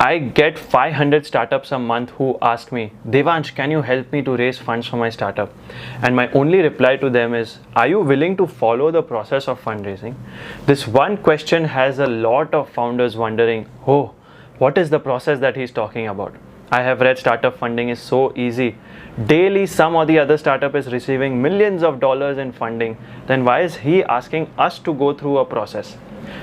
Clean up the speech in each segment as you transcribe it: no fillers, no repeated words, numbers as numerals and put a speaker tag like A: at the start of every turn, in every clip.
A: I get 500 startups a month who ask me, Devansh, can you help me to raise funds for my startup? And my only reply to them is, are you willing to follow the process of fundraising? This one question has a lot of founders wondering, oh, what is the process that he's talking about? I have read startup funding is so easy. Daily, some or the other startup is receiving millions of dollars in funding. Then why is he asking us to go through a process?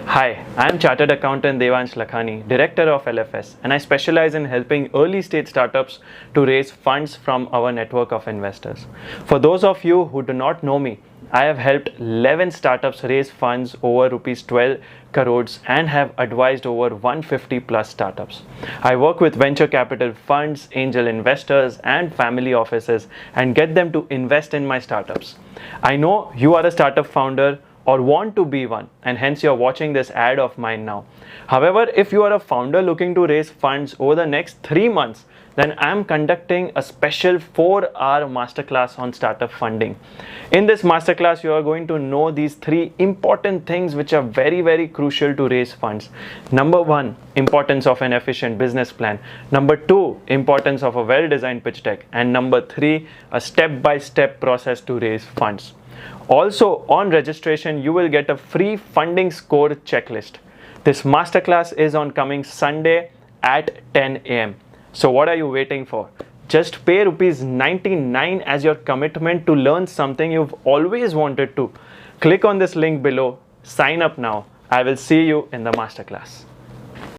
A: Hi, I am Chartered Accountant Devansh Lakhani, Director of LFS, and I specialize in helping early stage startups to raise funds from our network of investors. For those of you who do not know me, I have helped 11 startups raise funds over rupees 12 crores and have advised over 150 plus startups. I work with venture capital funds, angel investors, and family offices and get them to invest in my startups. I know you are a startup founder or want to be one, and hence you're watching this ad of mine now. However, if you are a founder looking to raise funds over the next 3 months, then I'm conducting a special 4-hour masterclass on startup funding. In this masterclass, you are going to know these 3 important things which are very, very crucial to raise funds. Number 1, importance of an efficient business plan. Number 2, importance of a well-designed pitch deck. And number 3, a step-by-step process to raise funds. Also, on registration, you will get a free funding score checklist. This masterclass is on coming Sunday at 10 a.m. So what are you waiting for? Just pay rupees 99 as your commitment to learn something you've always wanted to. Click on this link below, sign up now. I will see you in the masterclass.